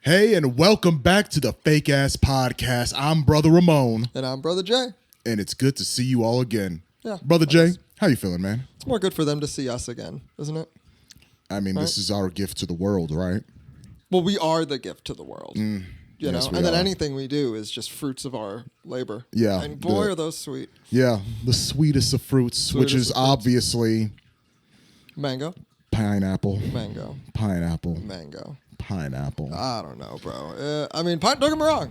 Hey, and welcome back to the Fake Ass Podcast. I'm Brotha Ramon. And I'm Brotha Jay. And it's good to see you all again. Yeah. Brotha Jay, how you feeling, man? It's more good for them to see us again, isn't it? I mean, This is our gift to the world, right? Well, we are the gift to the world. You yes, know, and then anything we do is just fruits of our labor. Yeah. And boy, are those sweet. Yeah, the sweetest of fruits, which is obviously mango, pineapple. mango, Pineapple. mango. Pineapple. I don't know, bro. I mean, don't get me wrong.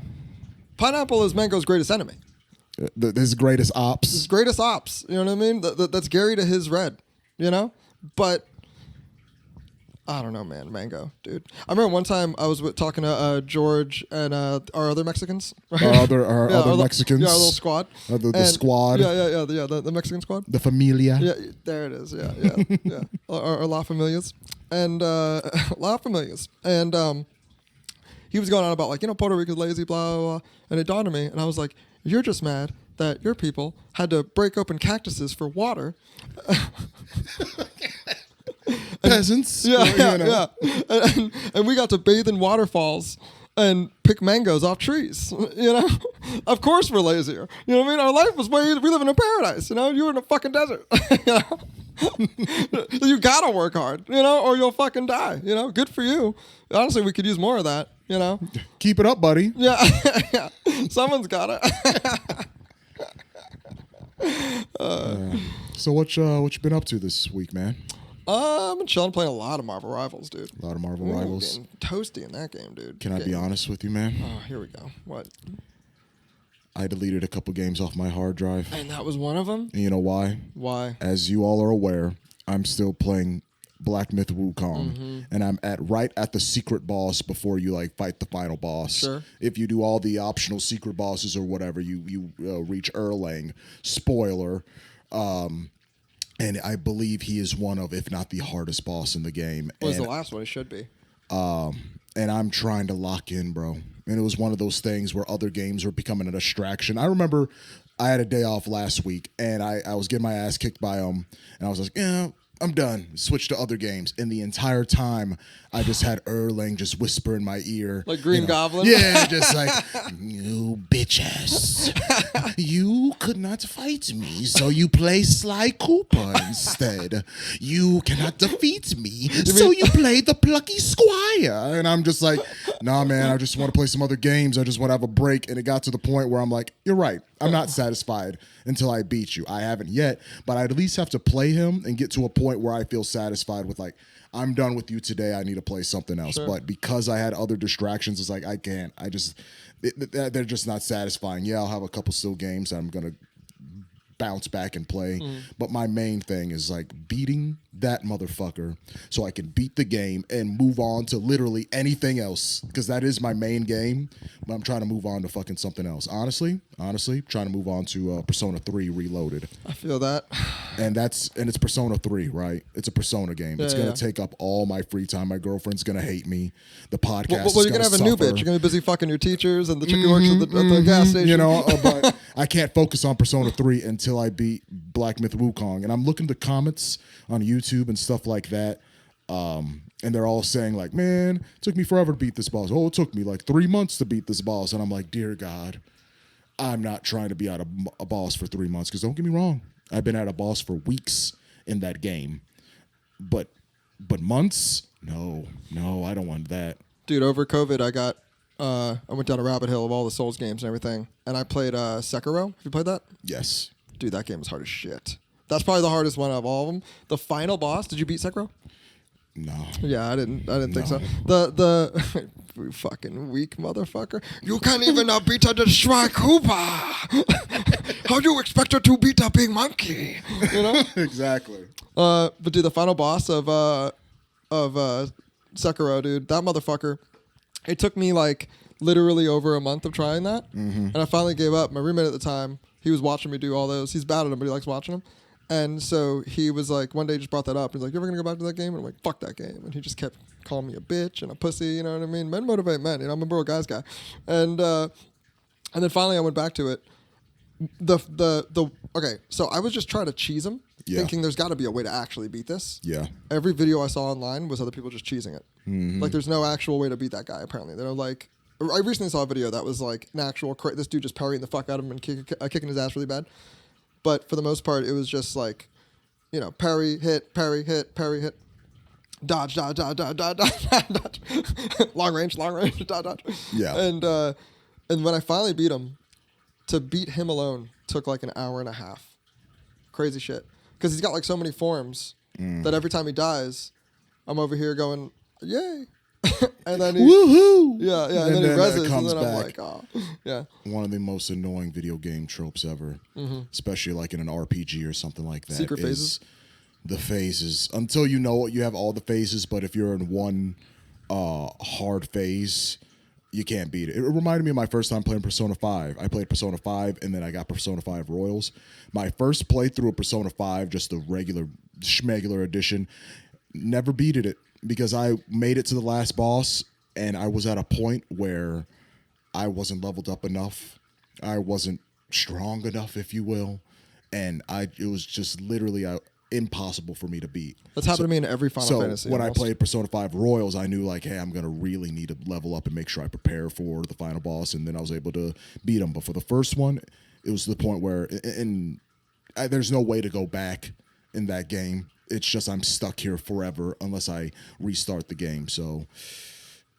Pineapple is mango's greatest enemy. His greatest ops. His greatest ops. You know what I mean? That's Gary to his red. You know? But I don't know, man. Mango, dude. I remember one time I was talking to George and our other Mexicans. Right? Our other Mexicans. Yeah, our little squad. The squad. Yeah, the Mexican squad. The familia. Yeah, there it is. Yeah. Our La Familias. And La Familias. And he was going on about, like, Puerto Rico's lazy, blah, blah, blah. And it dawned on me, and I was like, you're just mad that your people had to break open cactuses for water. Peasants. Yeah. And we got to bathe in waterfalls and pick mangoes off trees. Of course we're lazier. You know what I mean? Our life was we live in a paradise. You're in a fucking desert. You gotta work hard, or you'll fucking die. Good for you. Honestly, we could use more of that. Keep it up, buddy. Yeah. Someone's got it. So what you been up to this week, man? I've been chilling, playing a lot of Marvel Rivals, dude. A lot of Marvel Rivals. Getting toasty in that game, dude. Can I be honest with you, man? Oh, here we go. What? I deleted a couple games off my hard drive. And that was one of them? And you know why? Why? As you all are aware, I'm still playing Black Myth Wukong, and I'm right at the secret boss before you fight the final boss. Sure. If you do all the optional secret bosses or whatever, you reach Erlang. Spoiler. And I believe he is one of, if not the hardest boss in the game. What was the last one? It should be. And I'm trying to lock in, bro. And it was one of those things where other games were becoming a distraction. I remember I had a day off last week, and I was getting my ass kicked by him, and I was like, yeah, I'm done. Switch to other games. And the entire time, I just had Erlang just whisper in my ear. Like Green Goblin? Yeah, just like, you bitch ass. You could not fight me, so you play Sly Cooper instead. You cannot defeat me, so you play the plucky squire. And I'm just like, nah, man, I just want to play some other games. I just want to have a break. And it got to the point where I'm like, you're right. I'm not satisfied until I beat you. I haven't yet, but I'd at least have to play him and get to a point where I feel satisfied with, like, I'm done with you today. I need to play something else. Sure. But because I had other distractions, it's like, I can't. They're just not satisfying. Yeah, I'll have a couple still games that I'm going to bounce back and play. But my main thing is, like, beating that motherfucker so I can beat the game and move on to literally anything else, because that is my main game. But I'm trying to move on to fucking something else. Honestly, trying to move on to Persona 3 Reloaded. I feel that. And it's Persona 3, right? It's a Persona game. It's going to take up all my free time. My girlfriend's going to hate me. The podcast is you're going to have a new bitch. You're going to be busy fucking your teachers and the chick who works at the gas station. But I can't focus on Persona 3 until I beat Black Myth Wukong. And I'm looking at the comments on YouTube and stuff like that. And they're all saying, like, man, it took me forever to beat this boss. Oh, it took me like 3 months to beat this boss. And I'm like, dear God, I'm not trying to be at a boss for 3 months. Because don't get me wrong, I've been at a boss for weeks in that game. But months? No, I don't want that. Dude, over COVID, I went down a rabbit hole of all the Souls games and everything. And I played Sekiro. Have you played that? Yes. Dude, that game is hard as shit. That's probably the hardest one of all of them. The final boss, did you beat Sekiro? No. Yeah, I didn't think so. The you fucking weak motherfucker. You can't even beat a Sly Cooper. How do you expect her to beat a big monkey? Exactly. But dude, the final boss of Sekiro, dude, that motherfucker. It took me like literally over a month of trying that, and I finally gave up. My roommate at the time, he was watching me do all those. He's bad at them, but he likes watching them. And so he was like, one day just brought that up. He's like, you ever going to go back to that game? And I'm like, fuck that game. And he just kept calling me a bitch and a pussy, you know what I mean? Men motivate men, I'm a bro guy's guy. And then finally I went back to it Okay, so I was just trying to cheese him, Yeah. thinking there's got to be a way to actually beat this. Yeah. Every video I saw online was other people just cheesing it. Mm-hmm. Like, there's no actual way to beat that guy, apparently. They're like, I recently saw a video that was like an actual, this dude just parrying the fuck out of him and kicking his ass really bad. But for the most part, it was just like, you know, parry, hit, dodge, dodge, dodge, dodge, dodge, dodge, long range, dodge, dodge. Yeah. And when I finally beat him, to beat him alone took like an hour and a half. Crazy shit. Because he's got like so many forms that every time he dies, I'm over here going, yay. And then woohoo! Yeah, and then he reses, comes and then I'm back. like, oh, yeah. One of the most annoying video game tropes ever, especially like in an RPG or something like that. Secret phases? The phases. Until you know it, you have all the phases, but if you're in one hard phase, you can't beat it. It reminded me of my first time playing Persona 5. I played Persona 5, and then I got Persona 5 Royals. My first playthrough of Persona 5, just the regular schmegular edition, never beated it because I made it to the last boss, and I was at a point where I wasn't leveled up enough. I wasn't strong enough, if you will, and it was just literally impossible for me to beat. That's happened to me in every Final Fantasy. So when almost. I played Persona 5 Royals, I knew like, hey, I'm going to really need to level up and make sure I prepare for the final boss, and then I was able to beat him. But for the first one, it was to the point where there's no way to go back in that game. It's just I'm stuck here forever unless I restart the game. So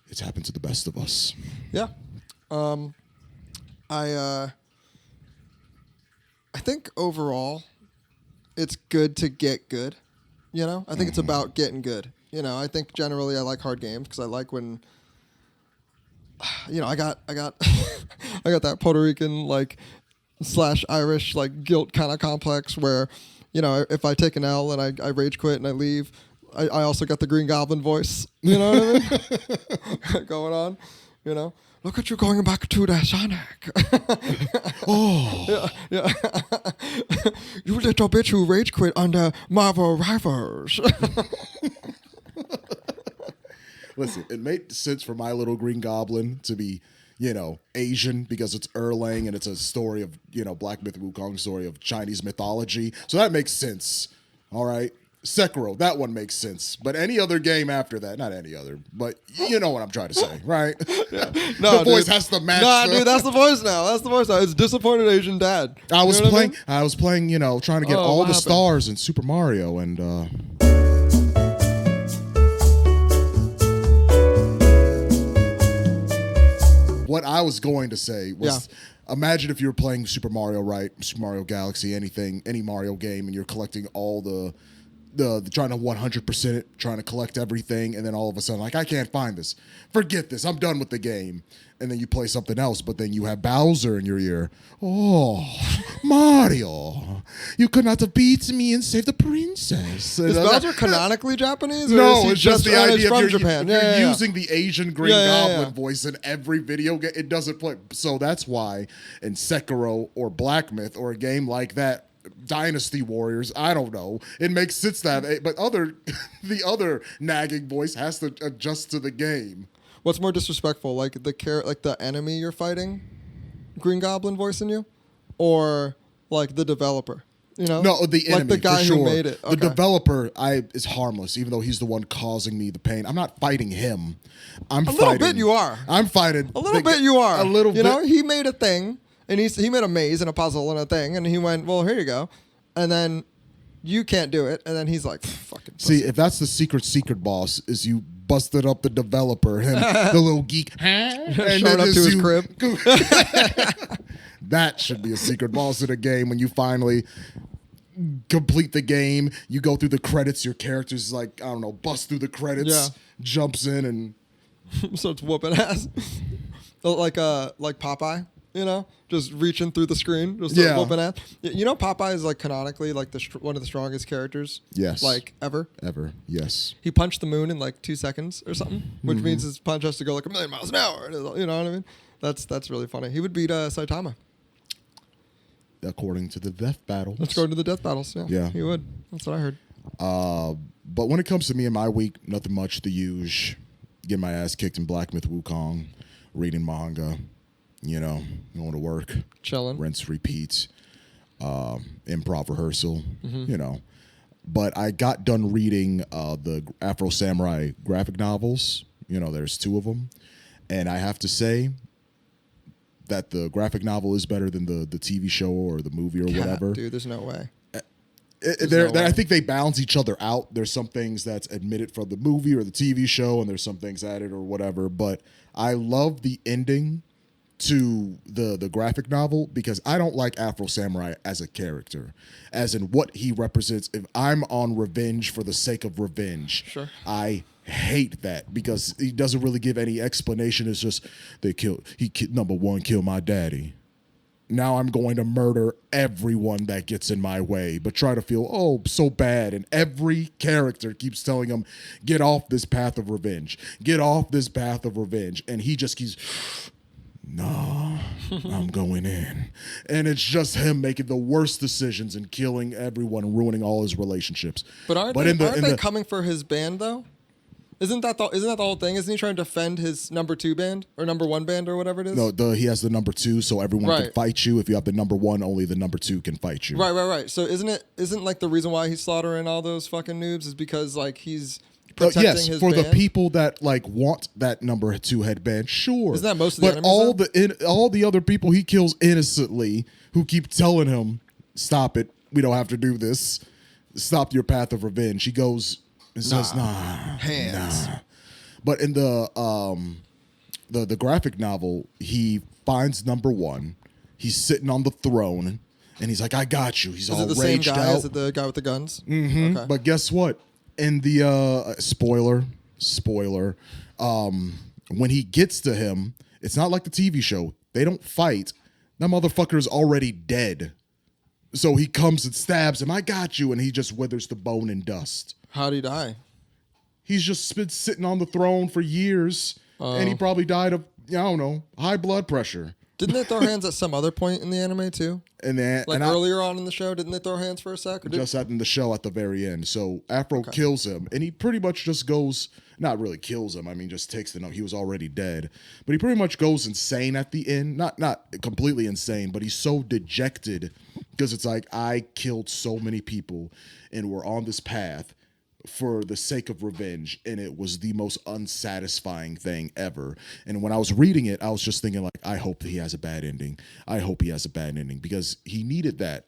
it's happened to the best of us. Yeah. I think overall, it's good to get good. You know, I think it's about getting good. You know, I think generally I like hard games because I like when, you know, I got I got that Puerto Rican like / Irish like guilt kind of complex where, you know, if I take an L and I rage quit and I leave, I also got the Green Goblin voice. You know what I mean? Going on, you know. Look at you going back to the Sonic. Oh. Yeah. You little bitch who rage quit on the Marvel Rivals. Listen, it made sense for my little Green Goblin to be, you know, Asian because it's Erlang and it's a story of, you know, Black Myth Wukong story of Chinese mythology. So that makes sense. All right. Sekiro, that one makes sense. But any other game after that, not any other, but you know what I'm trying to say, right? Yeah. No, the voice has to match. Nah, dude, that's the voice now. It's disappointed Asian dad. I was playing, you know, trying to get all the stars in Super Mario, and what I was going to say was, imagine if you were playing Super Mario, right? Super Mario Galaxy, any Mario game, and you're collecting all the trying to 100% it, trying to collect everything, and then all of a sudden, like, I can't find this. Forget this. I'm done with the game. And then you play something else, but then you have Bowser in your ear. Oh, Mario, you could not have beat me and saved the princess. Is Bowser canonically Japanese? Or No, is it's just the idea from of Japan. you're using the Asian Green Goblin yeah. voice in every video game. It doesn't play. So that's why in Sekiro or Black Myth or a game like that, Dynasty Warriors, I don't know. It makes sense that, but the other nagging voice has to adjust to the game. What's more disrespectful, like the enemy you're fighting, Green Goblin voicing you, or like the developer? You know, no, the enemy, like the guy for sure. who made it. Okay. The developer, is harmless, even though he's the one causing me the pain. I'm not fighting him. A little bit you are. I'm fighting. A little bit you are. A little bit. You know, he made a thing, and he made a maze and a puzzle and a thing, and he went, well, here you go, and then you can't do it, and then he's like, fucking. See, if that's the secret boss, is you busted up the developer, him, the little geek, and showing up to his crib. That should be a secret boss in a game when you finally complete the game. You go through the credits. Your character's like, I don't know, bust through the credits, jumps in and starts whooping ass, like Popeye. You know, just reaching through the screen, just whooping ass. You know, Popeye is like canonically like one of the strongest characters. Yes. Like ever. Ever. Yes. He punched the moon in like 2 seconds or something, which means his punch has to go like 1,000,000 miles an hour. You know what I mean? That's really funny. He would beat Saitama. According to the death battles. Let's go into the death battles. Yeah. He would. That's what I heard. But when it comes to me and my week, nothing much. The usual. Getting my ass kicked in Black Myth Wukong, reading manga. You know, going to work, chilling, rinse, repeat, improv rehearsal. You know, but I got done reading the Afro Samurai graphic novels. You know, there's 2 of them, and I have to say that the graphic novel is better than the TV show or the movie or whatever. Dude, there's no way. I think they balance each other out. There's some things that's admitted from the movie or the TV show, and there's some things added or whatever. But I love the ending to the graphic novel because I don't like Afro Samurai as a character, as in what he represents. If I'm on revenge for the sake of revenge, sure. I hate that because he doesn't really give any explanation. It's just number 1 killed my daddy. Now I'm going to murder everyone that gets in my way, but try to feel, so bad. And every character keeps telling him, get off this path of revenge. Get off this path of revenge. And he just keeps, no, I'm going in. And it's just him making the worst decisions and killing everyone and ruining all his relationships. But aren't they coming for his band, though? Isn't that the whole thing? Isn't he trying to defend his number 2 band or number 1 band or whatever it is? No, he has the number 2, so everyone can fight you. If you have the number 1, only the number 2 can fight you. Right. So isn't like the reason why he's slaughtering all those fucking noobs is because like he's protecting his for band? the people that like want that number 2 headband, sure. Isn't that most of the enemies? But all the other people he kills innocently who keep telling him, stop it, we don't have to do this, stop your path of revenge. He goes and says, hands. Nah. But in the graphic novel, he finds number 1. He's sitting on the throne, and he's like, I got you. He's all raged out. Is it the same guy? Is it the guy with the guns? Mm-hmm. Okay. But guess what? In the spoiler, when he gets to him, it's not like the TV show. They don't fight. That motherfucker's already dead. So he comes and stabs him. I got you. And he just withers to bone and dust. How'd he die? He's just been sitting on the throne for years. And he probably died of, I don't know, high blood pressure. Didn't they throw hands at some other point in the anime too? Earlier on in the show, didn't they throw hands for a sec? Just in the show at the very end. So Afro kills him, and he pretty much just goes, not really kills him. I mean, just takes the note. He was already dead, but he pretty much goes insane at the end. Not completely insane, but he's so dejected because it's like, I killed so many people, and we're on this path for the sake of revenge, and it was the most unsatisfying thing ever. And when I was reading it, I was just thinking like, I hope that he has a bad ending. I hope he has a bad ending because he needed that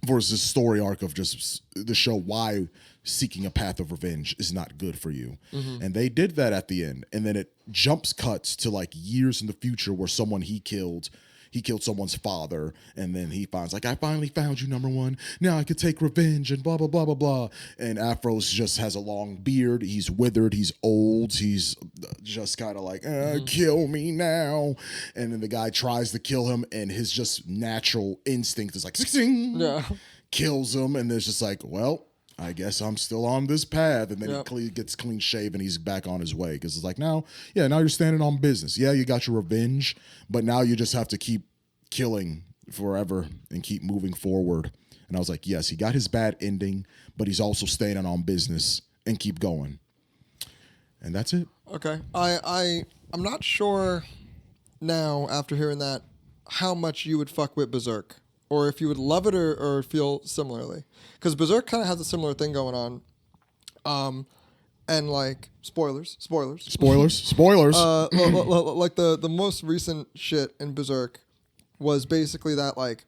for his story arc of just to show why seeking a path of revenge is not good for you. Mm-hmm. And they did that at the end. And then it cuts to like years in the future where someone he killed someone's father, and then he finds like, I finally found you, number 1. Now I could take revenge and blah, blah, blah, blah, blah. And Afro's just has a long beard. He's withered. He's old. He's just kind of like, kill me now. And then the guy tries to kill him, and his just natural instinct is like, kills him. And there's just like, well, I guess I'm still on this path. And then he gets clean shaven. He's back on his way because it's like, now you're standing on business. Yeah, you got your revenge, but now you just have to keep killing forever and keep moving forward. And I was like, yes, he got his bad ending, but he's also staying on business and keep going. And that's it. Okay. I'm not sure now after hearing that how much you would fuck with Berserk. Or if you would love it or feel similarly. Because Berserk kind of has a similar thing going on. And like, spoilers. Like the most recent shit in Berserk was basically that like,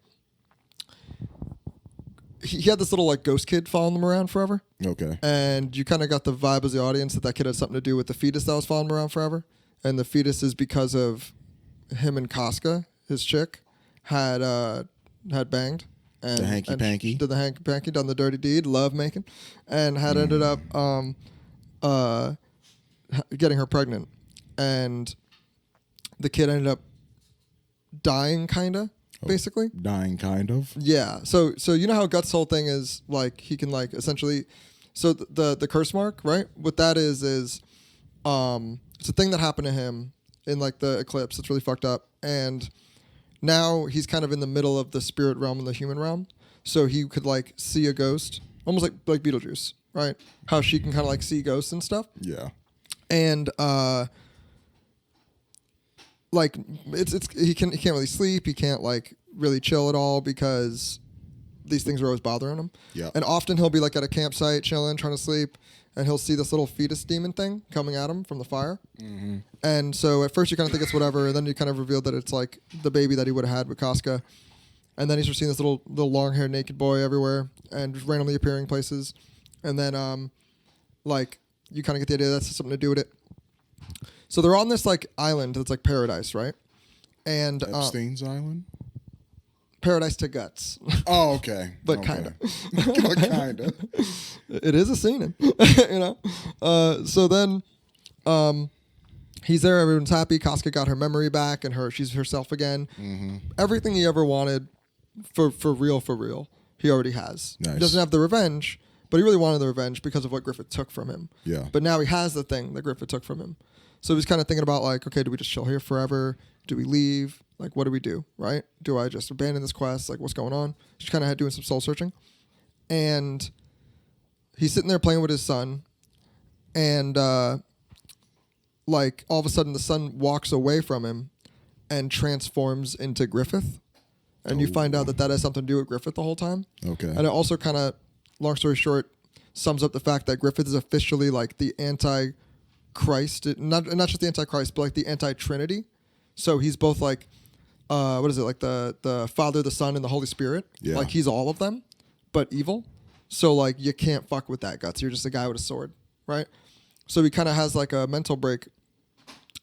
he had this little like ghost kid following him around forever. Okay. And you kind of got the vibe as the audience that kid had something to do with the fetus that was following him around forever. And the fetus is because of him and Casca, his chick, had banged. And, the hanky-panky. Did the hanky-panky, done the dirty deed, love making, and had ended up getting her pregnant. And the kid ended up dying, kind of, basically. Dying, kind of? Yeah. So you know how Guts' whole thing is, like, he can, like, essentially... So the curse mark, right? What that is it's a thing that happened to him in, like, the eclipse. It's really fucked up. And... now he's kind of in the middle of the spirit realm and the human realm. So he could like see a ghost, almost like Beetlejuice, right? How she can kind of like see ghosts and stuff. Yeah. And like he can't really sleep. He can't like really chill at all because these things are always bothering him. Yeah. And often he'll be like at a campsite chilling, trying to sleep, and he'll see this little fetus demon thing coming at him from the fire. Mm-hmm. And so at first you kind of think it's whatever, and then you kind of reveal that it's like the baby that he would have had with Casca. And then he's just seeing this little long-haired naked boy everywhere and just randomly appearing places. And then like you kind of get the idea that's something to do with it. So they're on this like island that's like paradise, right? And Epstein's Island? Paradise to Guts. Oh, okay. But okay. kind of. But kind of. It is a scene, you know? So then he's there. Everyone's happy. Casca got her memory back and she's herself again. Mm-hmm. Everything he ever wanted for real, he already has. Nice. He doesn't have the revenge, but he really wanted the revenge because of what Griffith took from him. Yeah. But now he has the thing that Griffith took from him. So he's kind of thinking about like, okay, do we just chill here forever? Do we leave? Like, what do we do, right? Do I just abandon this quest? Like, what's going on? Just kind of doing some soul searching. And he's sitting there playing with his son. And, like, all of a sudden the son walks away from him and transforms into Griffith. And you find out that has something to do with Griffith the whole time. Okay. And it also kind of, long story short, sums up the fact that Griffith is officially, like, the anti-Christ. Not just the anti-Christ, but, like, the anti-Trinity. So he's both, like... what is it, like the Father, the Son, and the Holy Spirit? Yeah. Like, he's all of them, but evil. So, like, you can't fuck with that, Guts. You're just a guy with a sword, right? So he kind of has, like, a mental break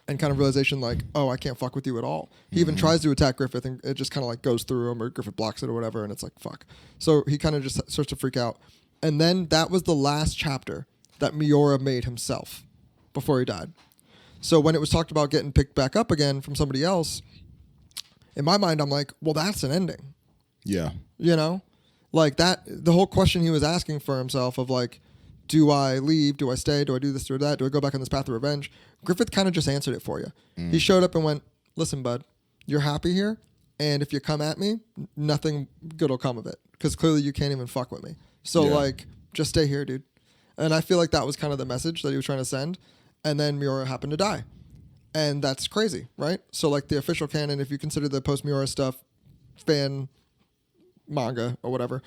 and kind of realization, like, oh, I can't fuck with you at all. He even tries to attack Griffith, and it just kind of, like, goes through him, or Griffith blocks it or whatever, and it's like, fuck. So he kind of just starts to freak out. And then that was the last chapter that Miura made himself before he died. So when it was talked about getting picked back up again from somebody else... In my mind, I'm like, well, that's an ending. Yeah. You know? Like that, the whole question he was asking for himself of like, do I leave? Do I stay? Do I do this or that? Do I go back on this path of revenge? Griffith kind of just answered it for you. He showed up and went, listen, bud, you're happy here. And if you come at me, nothing good will come of it. Because clearly you can't even fuck with me. So like, just stay here, dude. And I feel like that was kind of the message that he was trying to send. And then Miura happened to die. And that's crazy, right? So, like, the official canon, if you consider the post-Miura stuff fan manga or whatever,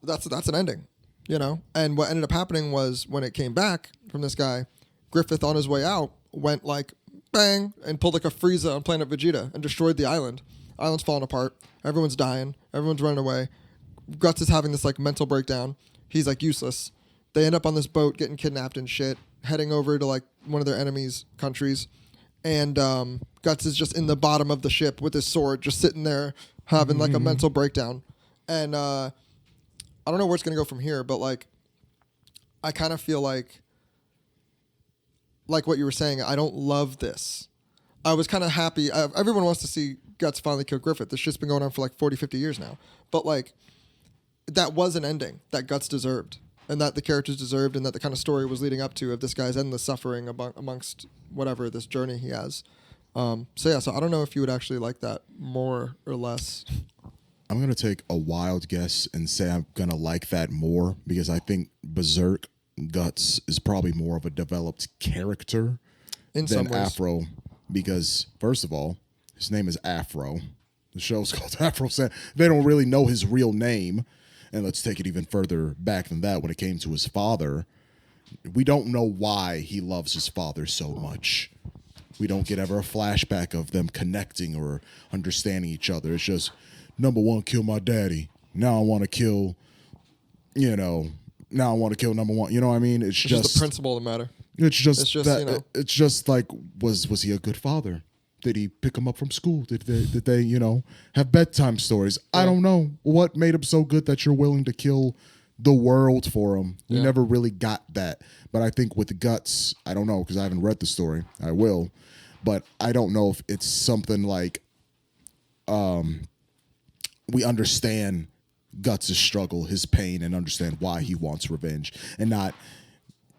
that's an ending, you know? And what ended up happening was when it came back from this guy, Griffith, on his way out, went, like, bang, and pulled, like, a Frieza on Planet Vegeta and destroyed the island. Island's falling apart. Everyone's dying. Everyone's running away. Guts is having this, like, mental breakdown. He's, like, useless. They end up on this boat getting kidnapped and shit, heading over to like one of their enemies' countries, and Guts is just in the bottom of the ship with his sword, just sitting there having like a mental breakdown. And I don't know where it's gonna go from here, but like I kind of feel like what you were saying, I don't love this. I was kind of happy. Everyone wants to see Guts finally kill Griffith. This shit's been going on for like 40, 50 years now. But like that was an ending that Guts deserved. And that the characters deserved, and that the kind of story was leading up to of this guy's endless suffering amongst whatever this journey he has. So I don't know if you would actually like that more or less. I'm going to take a wild guess and say I'm going to like that more because I think Berserk Guts is probably more of a developed character than Afro because, first of all, his name is Afro. The show's called Afro. They don't really know his real name. And let's take it even further back than that when it came to his father. We don't know why he loves his father so much. We don't get ever a flashback of them connecting or understanding each other. It's just, number one, kill my daddy. Now I want to kill, now I want to kill number one. You know what I mean? It's just the principle of the matter. It's just that, it's just like, was he a good father? Did he pick him up from school? Did they have bedtime stories? Yeah. I don't know. What made him so good that you're willing to kill the world for him? We never really got that. But I think with Guts, I don't know because I haven't read the story. I will. But I don't know if it's something like we understand Guts' struggle, his pain, and understand why he wants revenge. And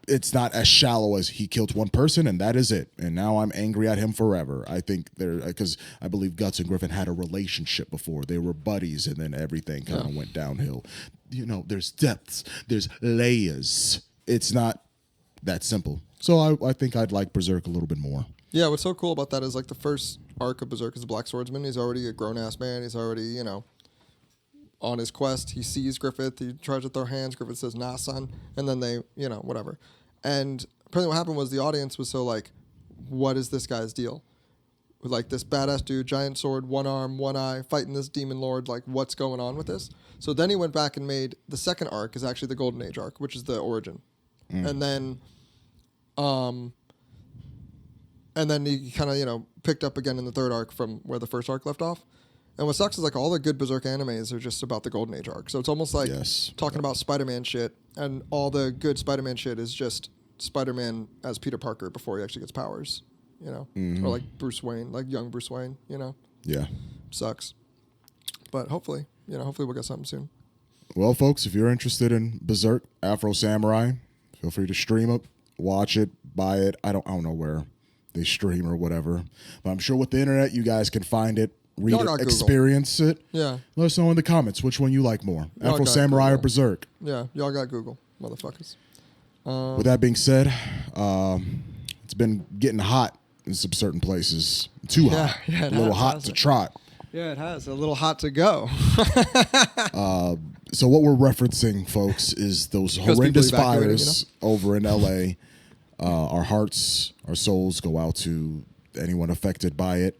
it's not as shallow as he killed one person and that is it. And now I'm angry at him forever. I think because I believe Guts and Griffin had a relationship before. They were buddies and then everything kind of went downhill. There's depths, there's layers. It's not that simple. So I think I'd like Berserk a little bit more. Yeah, what's so cool about that is like the first arc of Berserk is the Black Swordsman. He's already a grown-ass man. He's already, on his quest. He sees Griffith. He tries to throw hands. Griffith says, nah, son. And then they, whatever. And apparently what happened was the audience was so like, what is this guy's deal? With like this badass dude, giant sword, one arm, one eye, fighting this demon lord. Like, what's going on with this? So then he went back and made the second arc is actually the Golden Age arc, which is the origin. And then he kind of, picked up again in the third arc from where the first arc left off. And what sucks is like all the good Berserk animes are just about the Golden Age arc. So it's almost like talking about Spider-Man shit, and all the good Spider-Man shit is just Spider-Man as Peter Parker before he actually gets powers, or like Bruce Wayne, like young Bruce Wayne, Yeah. Sucks. But hopefully we'll get something soon. Well, folks, if you're interested in Berserk, Afro Samurai, feel free to stream it, watch it, buy it. I don't know where they stream or whatever, but I'm sure with the internet you guys can find it, read it, experience it. Yeah. Let us know in the comments which one you like more, Y'all Afro got Samurai Google. or Berserk. Yeah, y'all got Google, motherfuckers. With that being said, it's been getting hot in some certain places. Too hot. Yeah, a little hot to trot. Yeah, it has. A little hot to go. So what we're referencing, folks, is those horrendous fires over in L.A. Our hearts, our souls go out to anyone affected by it.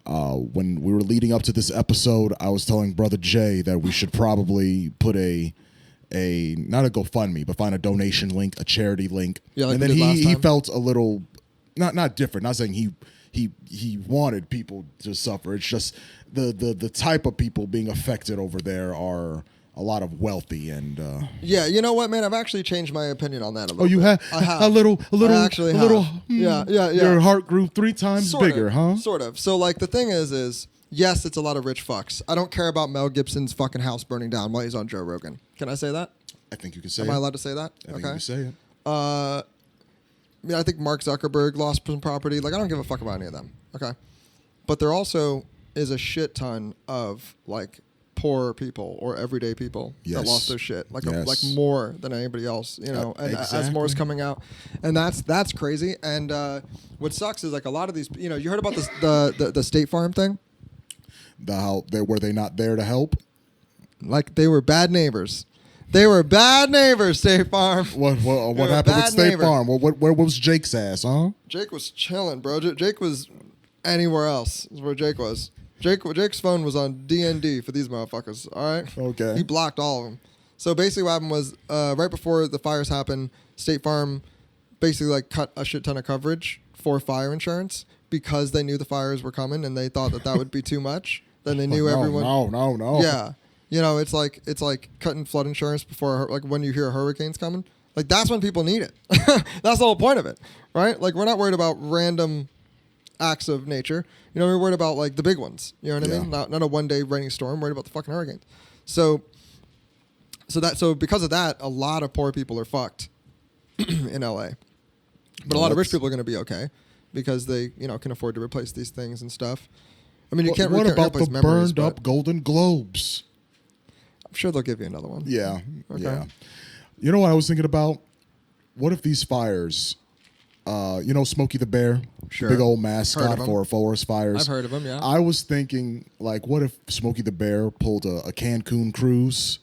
When we were leading up to this episode, I was telling Brotha Jay that we should probably put a not a GoFundMe, but find a donation link, a charity link. Yeah, like and then he felt a little not different. Not saying he wanted people to suffer. It's just the type of people being affected over there are a lot of wealthy and yeah, you know what, man? I've actually changed my opinion on that a little. Oh, you bit. have? I have a little. I actually have. Yeah. Your heart grew 3 times sort bigger, of, huh? Sort of. So like the thing is yes, it's a lot of rich fucks. I don't care about Mel Gibson's fucking house burning down while he's on Joe Rogan. Can I say that? I think you can say Am I allowed to say that? I think you can say it. I think Mark Zuckerberg lost some property. Like, I don't give a fuck about any of them. Okay. But there also is a shit ton of like poor people or everyday people that lost their shit. Like like more than anybody else, and as more is coming out. And that's crazy. And what sucks is like a lot of these, you heard about this the State Farm thing? Were they not there to help? Like they were bad neighbors. They were bad neighbors, State Farm. What happened with State Farm? Where was Jake's ass, huh? Jake was chilling, bro. Jake was anywhere else is where Jake was. Jake's phone was on DND for these motherfuckers, all right? Okay. He blocked all of them. So basically what happened was right before the fires happened, State Farm basically like cut a shit ton of coverage for fire insurance because they knew the fires were coming and they thought that would be too much. Then they knew everyone. No. Yeah. It's like cutting flood insurance before, like when you hear a hurricane's coming. Like that's when people need it. That's the whole point of it, right? Like we're not worried about random acts of nature. We're worried about like the big ones. You know what I mean? Not a one-day raining storm. We're worried about the fucking hurricanes. So because of that, a lot of poor people are fucked in LA. But a lot of rich people are going to be okay because they can afford to replace these things and stuff. I mean, you can't. What about the memories, burned up Golden Globes? I'm sure they'll give you another one. Yeah. Okay. Yeah. You know what I was thinking about? What if these fires, Smokey the Bear, sure. big old mascot for forest fires. I've heard of him, yeah. I was thinking, like, what if Smokey the Bear pulled a Cancun cruise?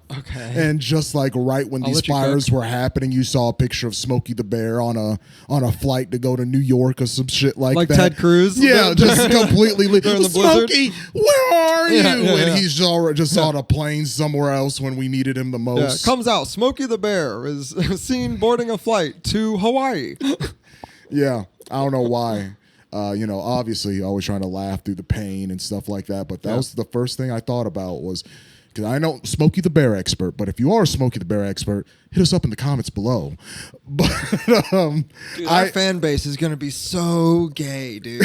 Okay. And just like right when these fires were happening, you saw a picture of Smokey the Bear on a flight to go to New York or some shit like that. Like Ted Cruz? Yeah, just completely. Smokey, where are you? And he's just on a plane somewhere else when we needed him the most. Comes out, Smokey the Bear is seen boarding a flight to Hawaii. Yeah, I don't know why. Obviously always trying to laugh through the pain and stuff like that. But that was the first thing I thought about was, because I know Smokey the Bear expert, but if you are a Smokey the Bear expert, hit us up in the comments below. But dude, our fan base is gonna be so gay, dude.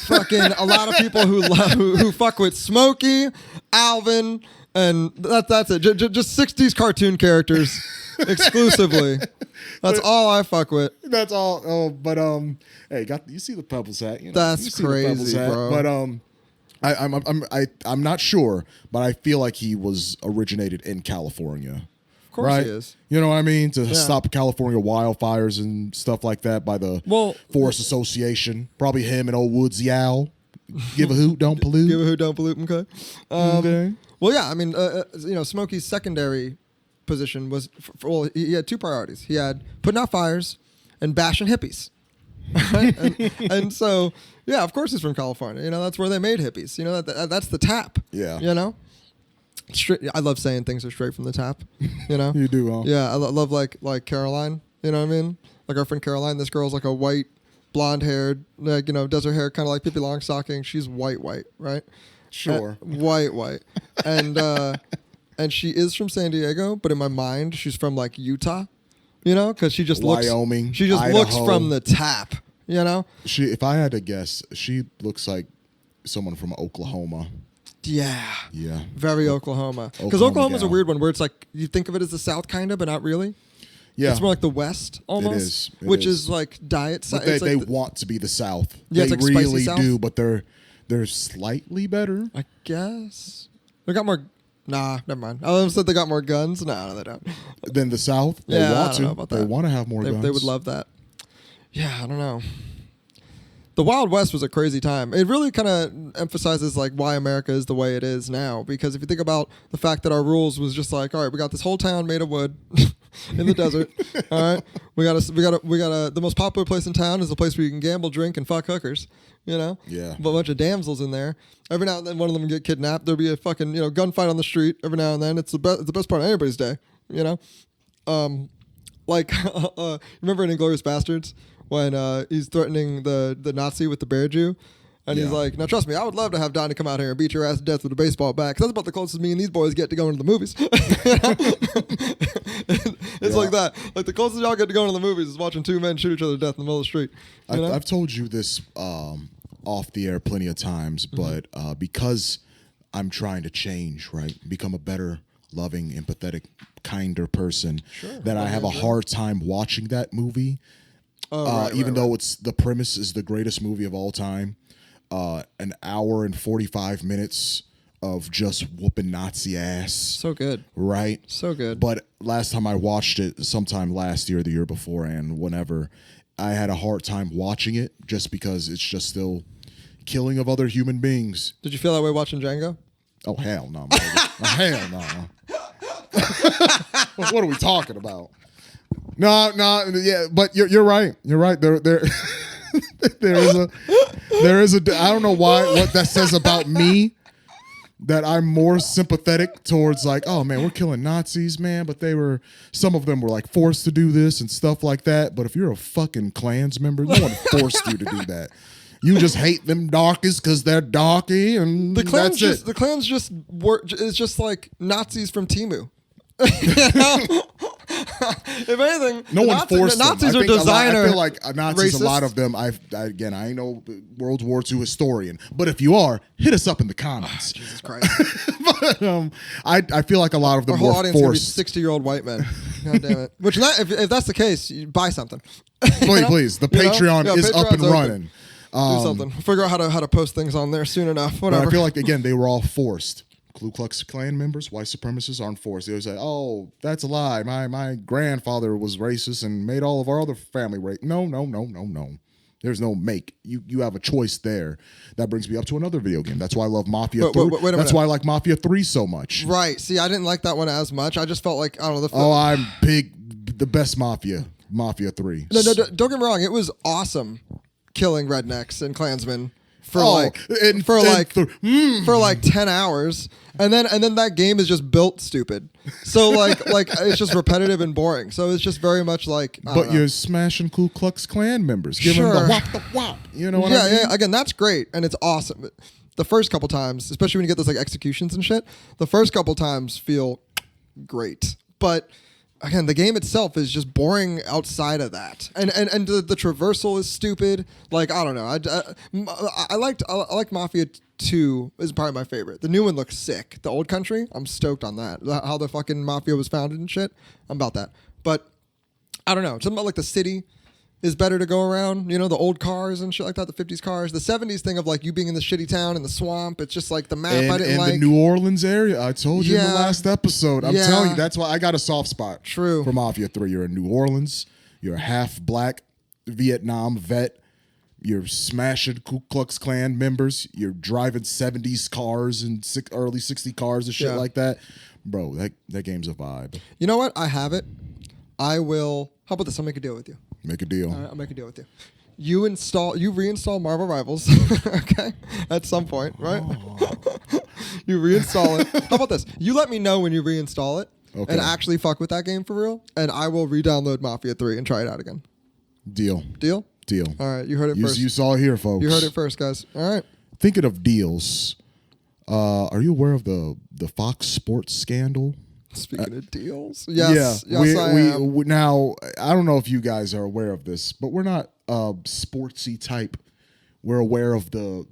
Fucking a lot of people who fuck with Smokey, Alvin, and that's it. Just 60s cartoon characters exclusively. That's all I fuck with. That's all. Oh, but hey, you see the Pebbles hat? That's crazy, bro. But I'm not sure, but I feel like he was originated in California. Of course right? he is. You know what I mean? To stop California wildfires and stuff like that by the Forest Association. Probably him and old Woodsy Owl. Give a hoot, don't pollute. Give a hoot, don't pollute. Okay. Okay. Well, yeah. I mean, Smokey's secondary position was he had two priorities. He had putting out fires and bashing hippies. Right? and so, yeah, of course he's from California. You know, that's where they made hippies. You know, that's the tap. Yeah. You know? I love saying things are straight from the tap. You know? You do, huh? Yeah, I love like Caroline. You know what I mean? Like our friend Caroline. This girl's like a white, blonde-haired, like, you know, does her hair kind of like Pippi Longstocking. She's white, right? Sure. White. And and she is from San Diego, but in my mind, she's from like Utah. You know, because she just Wyoming, looks. She just Idaho. looks from the tap. You know. If I had to guess, she looks like someone from Oklahoma. Yeah. Yeah. Very Oklahoma. Because Oklahoma's a weird one where it's like you think of it as the South kind of, but not really. Yeah. It's more like the West almost. Which is like diet. But they want to be the South. Yeah, they it's like really spicy do, South. but they're slightly better. I guess they got more. Nah, never mind. I almost said they got more guns. No, they don't. Than the South? They Yeah, want I don't to. know about that. They want to have more guns. They would love that. Yeah, I don't know. The Wild West was a crazy time. It really kind of emphasizes like why America is the way it is now. Because if you think about the fact that our rules was just like, all right, we got this whole town made of wood in the desert. All right, we got the most popular place in town is the place where you can gamble, drink, and fuck hookers. You know, Yeah. a bunch of damsels in there. Every now and then, one of them get kidnapped. There'll be a fucking gunfight on the street. Every now and then, it's the best part of anybody's day. You know, like remember in Inglourious Bastards when he's threatening the Nazi with the bear Jew, and he's like, "Now trust me, I would love to have Donnie come out here and beat your ass to death with a baseball bat, because that's about the closest me and these boys get to going to the movies." It's like that. Like the closest y'all get to going to the movies is watching two men shoot each other to death in the middle of the street. I've told you this off the air plenty of times, but because I'm trying to change, right, become a better, loving, empathetic, kinder person, that I have a hard time watching that movie. Even though it's the premise is the greatest movie of all time, an hour and 45 minutes of just whooping Nazi ass. So good. Right? So good. But last time I watched it, sometime last year, the year before, and whenever, I had a hard time watching it just because it's just still killing of other human beings. Did you feel that way watching Django? Oh, hell no. Hell no. What are we talking about? No, yeah, but you're right. You're right. There is a. I don't know what that says about me, that I'm more sympathetic towards like, oh man, we're killing Nazis, man, but some of them were like forced to do this and stuff like that. But if you're a fucking Klans member, no one forced you to do that. You just hate them darkies because they're darky, and that's it. The Klans just is just like Nazis from Timu. You know? If anything, no one forced them. Nazis are designer. I feel like Nazis, racists. a lot of them. I ain't no World War II historian, but if you are, hit us up in the comments. Jesus Christ! But I feel like a lot of them Our whole were audience forced. 60-year-old white men. God damn it! Which if that's the case, you buy something. Please. The Patreon is up and running. Do something. Figure out how to post things on there soon enough. Whatever. But I feel like again they were all forced. Ku Klux Klan members, white supremacists aren't forced. They always say, "Oh, that's a lie. My grandfather was racist and made all of our other family racist." No. There's no make. You have a choice there. That brings me up to another video game. That's why I love Mafia 3. That's why I like Mafia 3 so much. Right. See, I didn't like that one as much. I just felt like I don't know. I'm big. The best Mafia 3. No, don't get me wrong. It was awesome killing rednecks and Klansmen for like 10 hours. And then that game is just built stupid. So like it's just repetitive and boring. So it's just very much like. But you're smashing Ku Klux Klan members, giving them the whop. You know what I mean? Yeah. Again, that's great and it's awesome. The first couple times, especially when you get those like executions and shit, the first couple times feel great. But again, the game itself is just boring outside of that, and the traversal is stupid. Like I don't know. I like Mafia 2 is probably my favorite. The new one looks sick. The Old Country, I'm stoked on that. How the fucking Mafia was founded and shit. I'm about that. But I don't know. Something about like the city is better to go around. You know, the old cars and shit like that, the 50s cars. The 70s thing of like you being in the shitty town in the swamp. It's just like the map I didn't like. And the New Orleans area. I told you in the last episode. I'm telling you, that's why I got a soft spot. True. For Mafia 3. You're in New Orleans. You're a half black Vietnam vet. You're smashing Ku Klux Klan members. You're driving 70s cars and early 60 cars and shit like that. Bro, that game's a vibe. You know what? I have it. I will. How about this? I'll make a deal with you. Make a deal. All right, I'll make a deal with you. You reinstall Marvel Rivals, okay? At some point, right? You reinstall it. How about this? You let me know when you reinstall it and actually fuck with that game for real, and I will re-download Mafia 3 and try it out again. Deal. Deal? Deal. All right, you heard it first. You saw it here, folks. You heard it first, guys. All right. Thinking of deals, are you aware of the Fox Sports scandal? Speaking of deals, yes, I am. Now, I don't know if you guys are aware of this, but we're not sportsy type. We're aware of the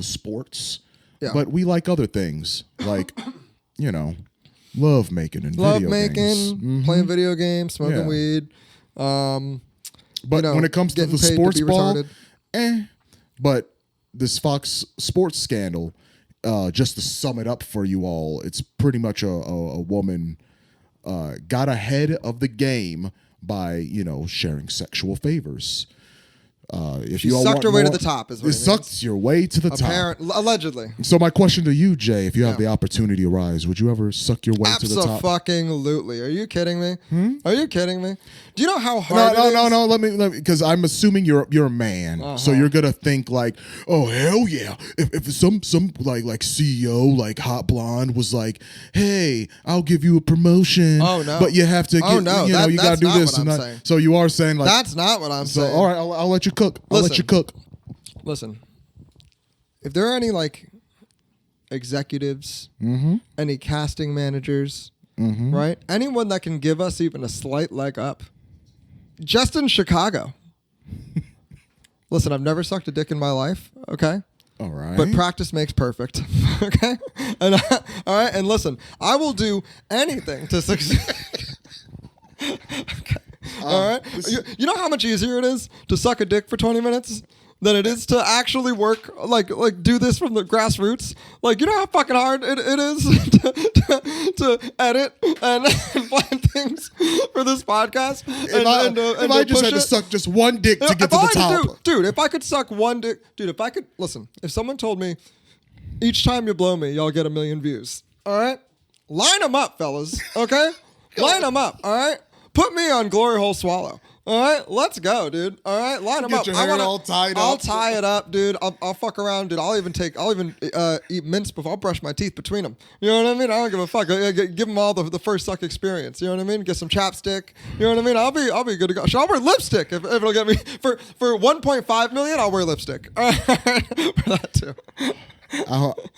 sports, but we like other things like love making and video games. Playing video games, smoking weed. But when it comes to the sports ball, But this Fox Sports scandal. Just to sum it up for you all, it's pretty much a woman got ahead of the game by sharing sexual favors. If she you all sucked want her way more, to the top. Is what it sucks your way to the top. Allegedly. So my question to you, Jay, if you have the opportunity to rise, would you ever suck your way to the top? Absolutely. Are you kidding me? Are you kidding me? Do you know how hard? No. Let me because I'm assuming you're a man, so you're gonna think like, oh hell yeah. If some like CEO like hot blonde was like, hey, I'll give you a promotion. Oh no. But you have to get, you gotta do this and that. So you are saying like that's not what I'm saying. All right, I'll let you cook. I'll let you cook. Listen, if there are any like executives, any casting managers, right? Anyone that can give us even a slight leg up, just in Chicago. Listen, I've never sucked a dick in my life, okay? All right. But practice makes perfect, okay? And all right, and listen, I will do anything to succeed. Okay. All right. You know how much easier it is to suck a dick for 20 minutes than it is to actually work, like do this from the grassroots? Like, you know how fucking hard it is to edit and plan things for this podcast? If I just had to suck just one dick to get to the top. Dude, if I could suck one dick, listen, if someone told me, each time you blow me, y'all get 1 million views. All right? Line them up, fellas. Okay? Line them up. All right? Put me on Glory Hole Swallow. All right, let's go, dude. All right, line them up. Get your hair all tied up. I'll tie it up, dude. I'll fuck around, dude. I'll even eat mince before I'll brush my teeth between them. You know what I mean? I don't give a fuck. Give them all the first suck experience. You know what I mean? Get some chapstick. You know what I mean? I'll be good to go. I'll wear lipstick if it'll get me for 1.5 million. I'll wear lipstick. All right, for that too.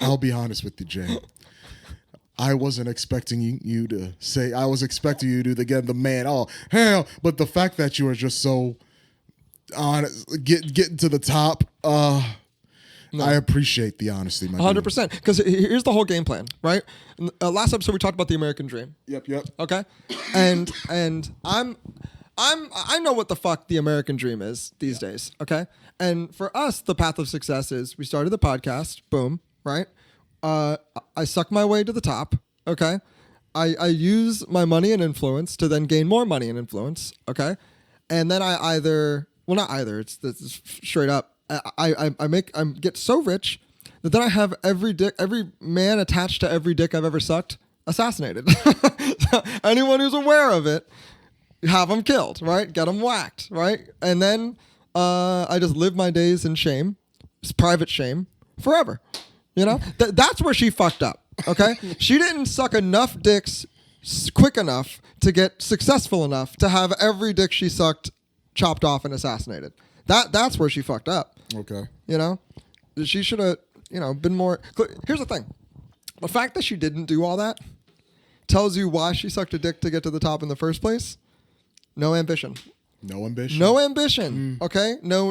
I'll be honest with you, Jay. I wasn't expecting you to say. I was expecting you to get the man. Oh hell! But the fact that you were just so honest, getting to the top. No. I appreciate the honesty, my 100%. Because here's the whole game plan, right? Last episode we talked about the American dream. Yep. Okay, and I know what the fuck the American dream is these days. Okay, and for us, the path of success is we started the podcast. Boom, right? I suck my way to the top, okay? I use my money and influence to then gain more money and influence, okay? And then it's straight up. I get so rich that then I have every man attached to every dick I've ever sucked assassinated. So anyone who's aware of it, have them killed, right? Get them whacked, right? And then I just live my days in shame, private shame, forever. You know, that's where she fucked up, okay? She didn't suck enough dicks quick enough to get successful enough to have every dick she sucked chopped off and assassinated. That's where she fucked up. Okay. You know, she should have, been more. Here's the thing. The fact that she didn't do all that tells you why she sucked a dick to get to the top in the first place. No ambition. No ambition. No ambition. Okay. No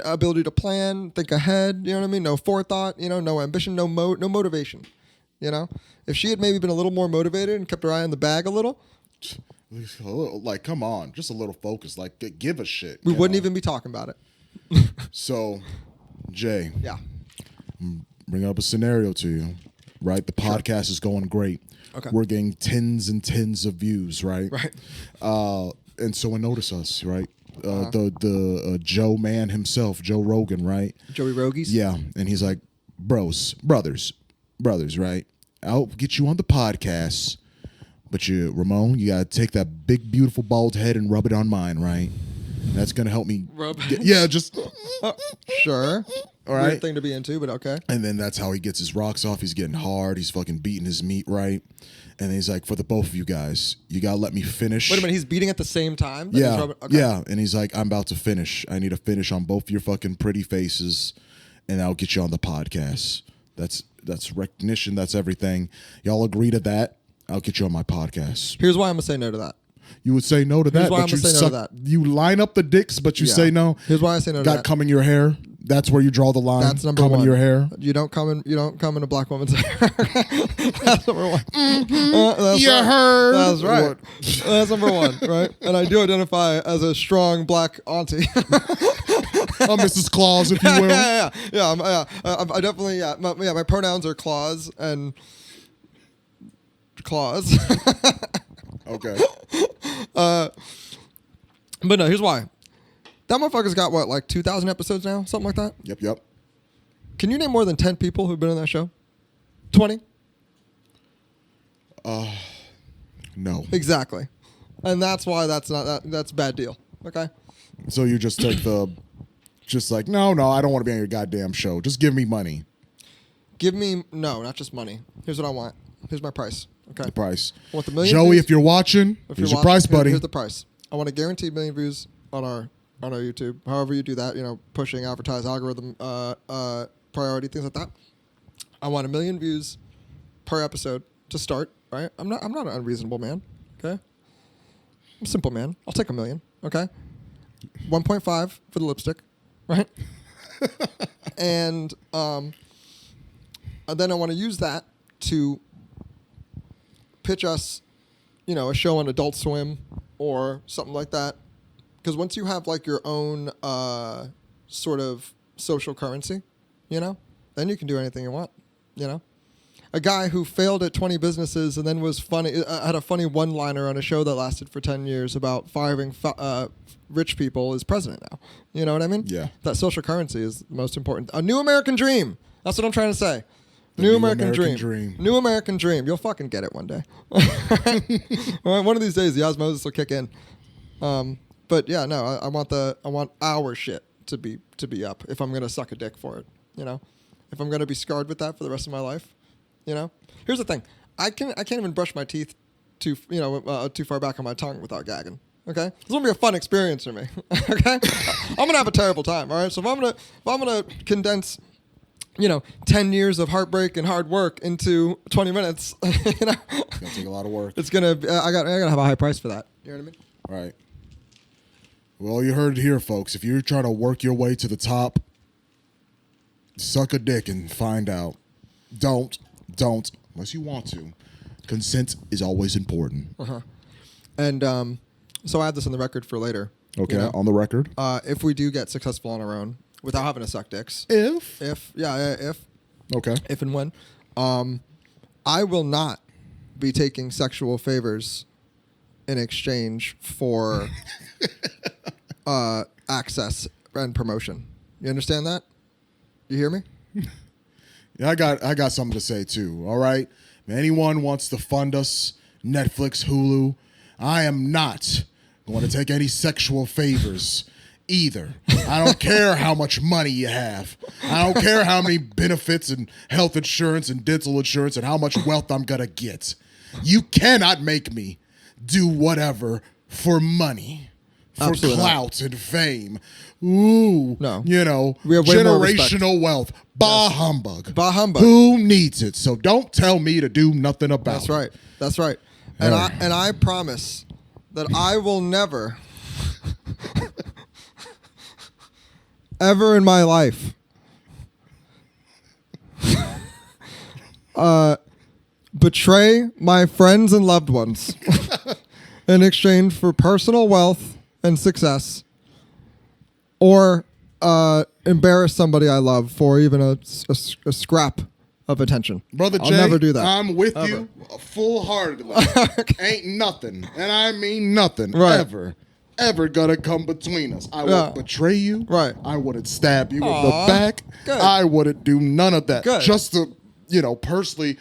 ability to plan, think ahead. You know what I mean? No forethought. No ambition. No motivation. If she had maybe been a little more motivated and kept her eye on the bag a little, Like, come on, just a little focus. Like, give a shit. We wouldn't even be talking about it. So, Jay. Yeah. Bring up a scenario to you, right? The podcast is going great. Okay. We're getting tens and tens of views, right? Right. And someone noticed us, right? The Joe man himself, Joe Rogan, right? Joey Rogies? Yeah. And he's like, brothers, right? I'll get you on the podcast, but Ramon, you got to take that big, beautiful, bald head and rub it on mine, right? That's going to help me. Just. Sure. All right. Weird thing to be into, but okay. And then that's how he gets his rocks off. He's getting hard. He's fucking beating his meat, right? And he's like, for the both of you guys, you got to let me finish. Wait a minute, he's beating at the same time? Yeah. Okay. Yeah. And he's like, I'm about to finish. I need to finish on both your fucking pretty faces, and I'll get you on the podcast. That's recognition. That's everything. Y'all agree to that? I'll get you on my podcast. Here's why I'm going to say no to that. You would say no to that, Here's why but I'm gonna say no to that. You line up the dicks, but you say no. Here's why I say no to that. Got cum in your hair. That's where you draw the line. That's number cum one. in your hair. You don't come in a black woman's hair. That's number one. You heard. That's right. That's number one, right? And I do identify as a strong black auntie. Mrs. Claus, if you will. I definitely, my pronouns are Claus and Claus. Okay. But no, here's why. That motherfucker's got what, like 2,000 episodes now? Something like that? Yep. Can you name more than 10 people who've been on that show? 20? No. Exactly. And that's why that's a bad deal. Okay? So you just take no, I don't want to be on your goddamn show. Just give me money. No, not just money. Here's what I want. Here's my price. Okay. The price. I want the million Joey, views. if you're watching, here's your price, buddy. Here's the price. I want a guaranteed million views on our YouTube. However you do that, pushing, advertise, algorithm, priority, things like that. I want 1 million views per episode to start, right? I'm not an unreasonable man, okay? I'm a simple man. I'll take 1 million, okay? 1.5 for the lipstick, right? And then I want to use that to pitch us, a show on Adult Swim or something like that. Because once you have like your own sort of social currency, then you can do anything you want, A guy who failed at 20 businesses and then was funny, had a funny one-liner on a show that lasted for 10 years about firing rich people is president now. You know what I mean? Yeah. That social currency is the most important. A new American dream. That's what I'm trying to say. New American dream. New American dream. You'll fucking get it one day. One of these days, the osmosis will kick in. But yeah, no, I want our shit to be up if I'm gonna suck a dick for it. If I'm gonna be scarred with that for the rest of my life. Here's the thing. I can't even brush my teeth too far back on my tongue without gagging. Okay, this will be a fun experience for me. Okay, I'm gonna have a terrible time. All right, so if I'm gonna condense 10 years of heartbreak and hard work into 20 minutes. It's gonna take a lot of work. It's gonna. I gotta have a high price for that. You know what I mean? Right. Well, you heard it here, folks. If you're trying to work your way to the top, suck a dick and find out. Don't, unless you want to. Consent is always important. Uh-huh. And so I have this on the record for later. Okay, on the record. If we do get successful on our own, without having to suck dicks. If. Okay. If and when. I will not be taking sexual favors in exchange for access and promotion. You understand that? You hear me? Yeah, I got something to say too. All right. If anyone wants to fund us, Netflix, Hulu, I am not going to take any sexual favors either. I don't care how much money you have. I don't care how many benefits and health insurance and dental insurance and how much wealth I'm going to get. You cannot make me do whatever for money, for Absolutely clout and fame. Ooh, no. We have way more generational wealth. Bah humbug. Bah humbug. Who needs it? So don't tell me to do nothing about it. That's right. And I promise that I will never ever in my life betray my friends and loved ones in exchange for personal wealth and success, or embarrass somebody I love for even a scrap of attention. Brother I'll Jay, never do that. I'm with Ever. you full-heartedly. Ain't nothing, and I mean nothing, Right. ever gonna come between us. I wouldn't betray you. Right. I wouldn't stab you in Aw, the back. good. I wouldn't do none of that. Good. Just to, personally,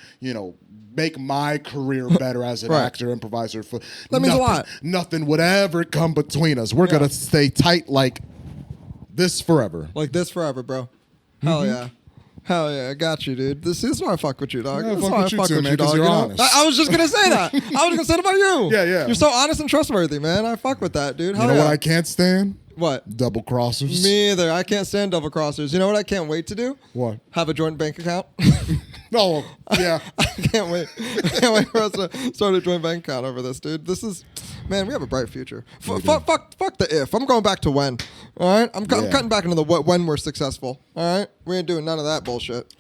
make my career better as an Right. actor, improviser. That means a lot. Nothing would ever come between us. We're gonna stay tight like this forever. Like this forever, bro. Hell yeah. Hell yeah, I got you, dude. This is why I fuck with you, dog. Yeah, This is fuck why with I you too, man, 'cause dog. you're You know? honest. I was just gonna say that. I was gonna say it about you. Yeah, yeah. You're so honest and trustworthy, man. I fuck with that, dude. Hell You know yeah. what I can't stand? What? Double crossers. Me either. I can't stand double crossers. You know what I can't wait to do? What? Have a joint bank account. Oh, yeah. I can't wait. I can't wait for us to start a joint bank account over this, dude. This is, man, we have a bright future. Fuck the if. I'm going back to when. All right? I'm cutting back into the when we're successful. All right? We ain't doing none of that bullshit.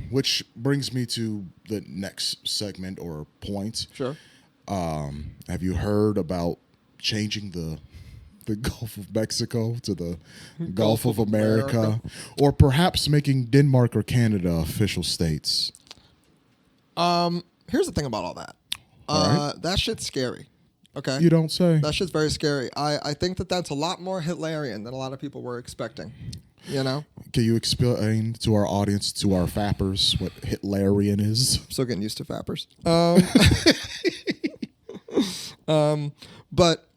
Which brings me to the next segment or point. Sure. Have you heard about changing the Gulf of Mexico to the Gulf of America, or perhaps making Denmark or Canada official states? Here's the thing about all that. All right. That shit's scary. Okay. You don't say. That shit's very scary. I think that's a lot more Hitlerian than a lot of people were expecting. You know? Can you explain to our audience, to our fappers, what Hitlerian is? Still getting used to fappers. But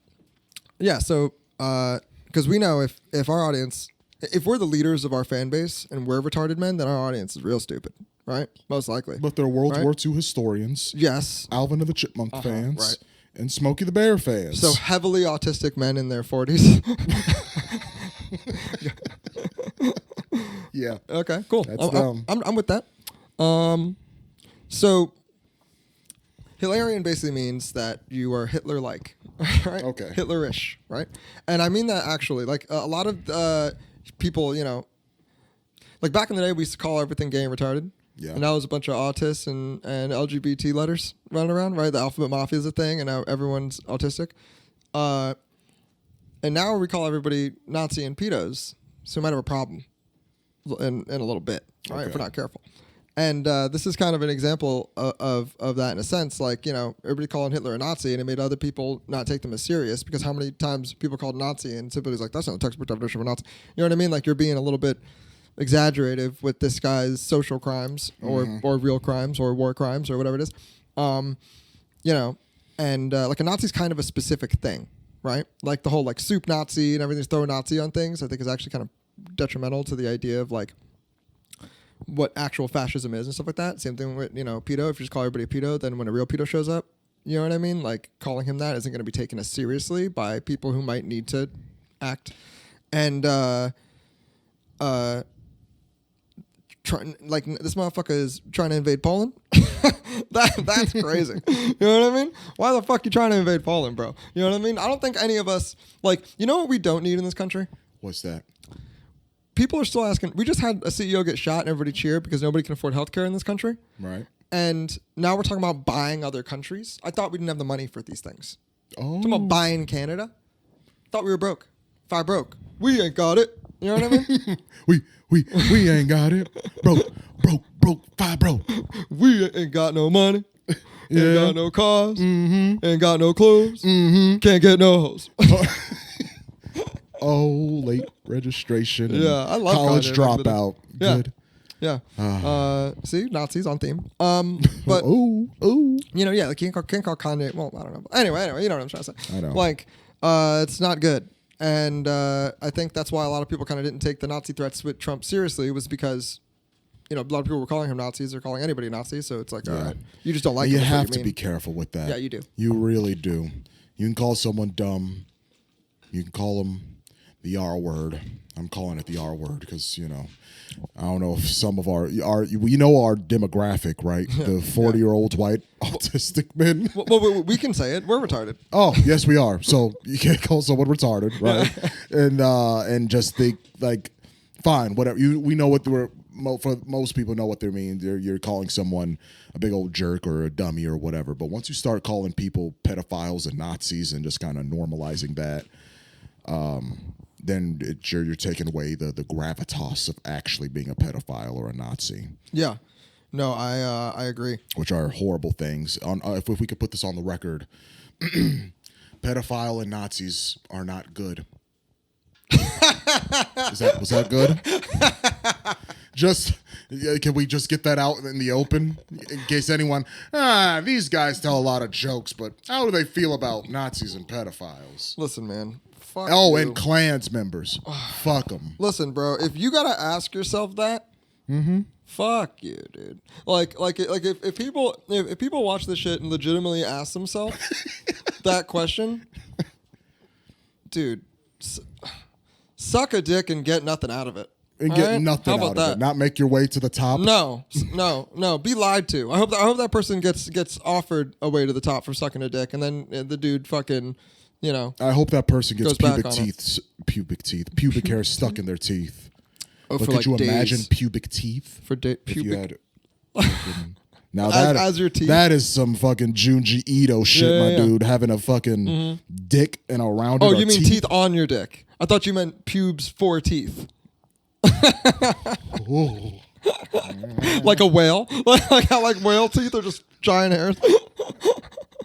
yeah, so because we know if our audience, if we're the leaders of our fan base and we're retarded men, then our audience is real stupid, right? Most likely. But they're World Right? War II historians, Yes. Alvin and the Chipmunk fans, right. and Smokey the Bear fans. So heavily autistic men in their 40s. yeah. Okay, cool. That's them. I'm with that. So Hitlerian basically means that you are Hitler-like, right? Okay. Hitlerish, right? And I mean that actually. Like a lot of people, like back in the day, we used to call everything gay and retarded. Yeah. And now there's a bunch of autists and LGBT letters running around, right? The alphabet mafia is a thing, and now everyone's autistic. And now we call everybody Nazi and pedos, so we might have a problem in a little bit, right? If we're not careful. And this is kind of an example of that in a sense. Like, everybody calling Hitler a Nazi, and it made other people not take them as serious, because how many times people called Nazi and somebody's like, that's not the textbook definition of a Nazi. You know what I mean? Like, you're being a little bit exaggerative with this guy's social crimes or real crimes or war crimes or whatever it is. And like a Nazi's kind of a specific thing, right? Like the whole like soup Nazi and everything's throwing Nazi on things, I think is actually kind of detrimental to the idea of like what actual fascism is and stuff like that. Same thing with, pedo. If you just call everybody a pedo, then when a real pedo shows up, you know what I mean? Like calling him that isn't going to be taken as seriously by people who might need to act. And, like this motherfucker is trying to invade Poland. That's crazy. You know what I mean? Why the fuck you trying to invade Poland, bro? You know what I mean? I don't think any of us like. You know what we don't need in this country? What's that? People are still asking. We just had a CEO get shot and everybody cheered because nobody can afford healthcare in this country. Right. And now we're talking about buying other countries. I thought we didn't have the money for these things. Oh. Talking about buying Canada. Thought we were broke. If I broke, we ain't got it. You know what I mean? we ain't got it. Broke, five broke. We ain't got no money. Yeah. Ain't got no cars. Ain't got no clothes. Can't get no hoes. Oh, late registration. Yeah, I love college Kanye. dropout. Yeah. Good. Yeah. See, Nazis on theme. But ooh. like you can't call Kanye. Well, I don't know. Anyway, you know what I'm trying to say. I know. Like, it's not good. And I think that's why a lot of people kind of didn't take the Nazi threats with Trump seriously, was because, a lot of people were calling him Nazis or calling anybody Nazi. So it's like, all right, you just don't like. You have to be careful with that. Yeah, you do. You really do. You can call someone dumb. You can call them the R word. I'm calling it the R word because, I don't know if some of our demographic, right? The 40-year-old white autistic men. Well, we can say it. We're retarded. Oh, yes, we are. So you can't call someone retarded, right? And just think like, fine, whatever. We know what we're for most people know what they mean. You're calling someone a big old jerk or a dummy or whatever. But once you start calling people pedophiles and Nazis and just kind of normalizing that, then you're taking away the gravitas of actually being a pedophile or a Nazi. Yeah. No, I agree. Which are horrible things. If we could put this on the record, pedophile and Nazis are not good. Was that good? Can we just get that out in the open in case anyone? These guys tell a lot of jokes, but how do they feel about Nazis and pedophiles? Listen, man. Fuck you. And Klans members. Fuck them. Listen, bro. If you gotta ask yourself that, fuck you, dude. Like if people watch this shit and legitimately ask themselves that question, dude, suck a dick and get nothing out of it. And get nothing out of it. Not make your way to the top. No. Be lied to. I hope that person gets offered a way to the top for sucking a dick, and then the dude fucking, I hope that person gets pubic hair stuck in their teeth. Oh, but for could you days. imagine pubic teeth? Pubic. Now as your teeth? That is some fucking Junji Ito shit, dude. Having a fucking dick and around it. Oh, you mean teeth on your dick? I thought you meant pubes for teeth. Like a whale? Like how whale teeth are just giant hairs?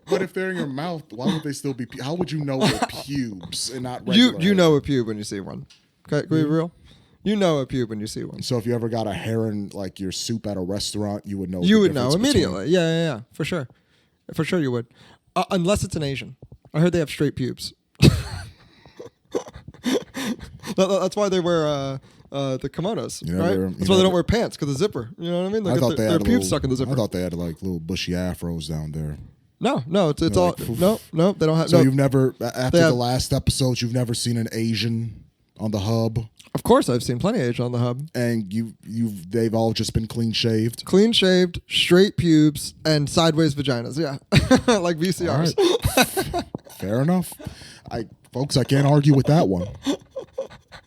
But if they're in your mouth, why would they still be? How would you know they're pubes and not regular? You know a pube when you see one. Okay, can we be real? You know a pube when you see one. So if you ever got a hair in like your soup at a restaurant, you would know. You would know immediately. Yeah, for sure. For sure you would. Unless it's an Asian. I heard they have straight pubes. That's why they wear the kimonos, right? That's why they don't wear pants, because the zipper. You know what I mean? I thought their pubes stuck in the zipper. I thought they had like little bushy afros down there. No, it's all no. They don't have. So no. you've never, after the last episode, you've never seen an Asian on the hub. Of course, I've seen plenty of Asian on the hub. And they've all just been clean shaved. Clean shaved, straight pubes, and sideways vaginas. Yeah, like VCRs. Right. Fair enough. Folks, I can't argue with that one.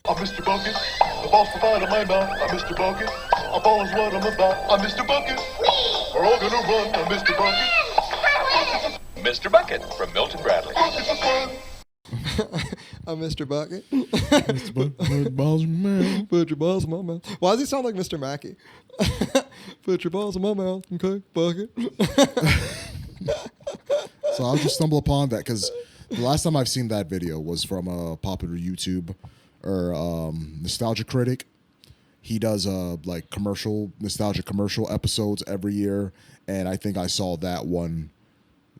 I'm Mr. Bucket, the boss provider of my mouth. I'm Mr. Bucket, a ball is what I'm about. I'm Mr. Bucket, we're all gonna run. I'm Mr. Bucket. Mr. Bucket from Milton Bradley. I'm Mr. Bucket. Mr. Bucket, put your balls in my mouth. Put your balls in my mouth. Why does he sound like Mr. Mackey? Put your balls in my mouth, okay, Bucket. So I'll just stumble upon that because the last time I've seen that video was from a popular YouTube or Nostalgia Critic. He does nostalgia commercial episodes every year, and I think I saw that one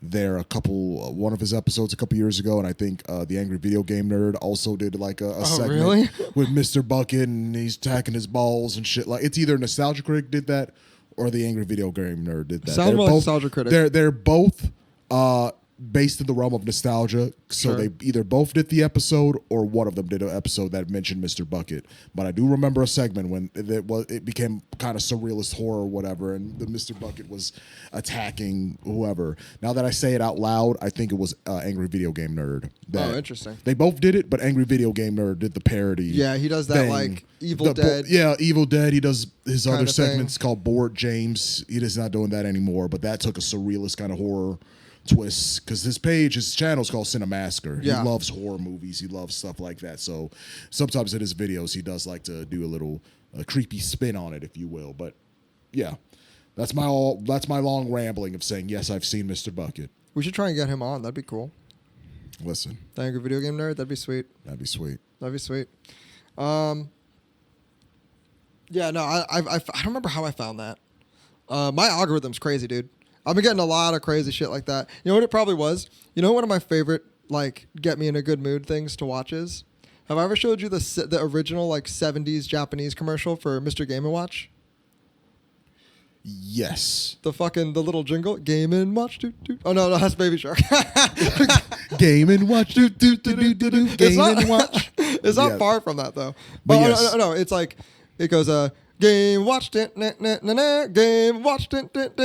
there one of his episodes a couple years ago, and I think the Angry Video Game Nerd also did like a segment with Mr. Bucket, and he's tacking his balls and shit. Like it's either Nostalgia Critic did that or the Angry Video Game Nerd did that. Sounds like Nostalgia Critic. They're both based in the realm of nostalgia, so they either both did the episode or one of them did an episode that mentioned Mr. Bucket. But I do remember a segment when it became kind of surrealist horror or whatever, and the Mr. Bucket was attacking whoever. Now that I say it out loud, I think it was Angry Video Game Nerd. Interesting. They both did it, but Angry Video Game Nerd did the parody. Yeah, he does that thing. like Evil Dead. Evil Dead. He does his other segments called Bored James. He is not doing that anymore, but that took a surrealist kind of horror twists because his channel is called Cinemasker. Yeah. He loves horror movies. He loves stuff like that. So sometimes in his videos he does like to do a creepy spin on it, if you will. But yeah, that's my long rambling of saying yes, I've seen Mr. Bucket. We should try and get him on. That'd be cool. Listen, The Angry Video Game Nerd. That'd be sweet. That'd be sweet. Yeah, no, I don't remember how I found that. My algorithm's crazy, dude. I've been getting a lot of crazy shit like that. You know what it probably was? You know one of my favorite, like, get me in a good mood things to watch is? Have I ever showed you the original, like, 70s Japanese commercial for Mr. Game & Watch? Yes. The little jingle? Game & Watch, Oh, no, that's Baby Shark. Game & Watch, Game & Watch. It's not far from that, though. But yes. No, it's like, it goes, Game watch, game watch, game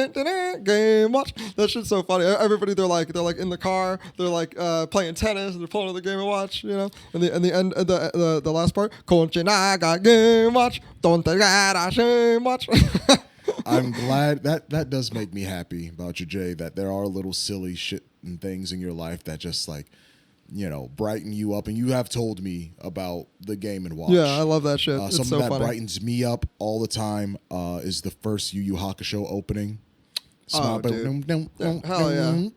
watch. That shit's so funny. Everybody, they're like in the car, they're like playing tennis, and they're pulling the Game and Watch, you know. And the end, the last part, Conche naga Game Watch, don't game watch. I'm glad that does make me happy about you, Jay, that there are little silly shit and things in your life that just like, you know, brighten you up. And you have told me about the Game and Watch. Yeah, I love that shit. It's Something so that funny. brightens me up all the time is the first Yu Yu Hakusho opening. Oh, dude. Hell yeah.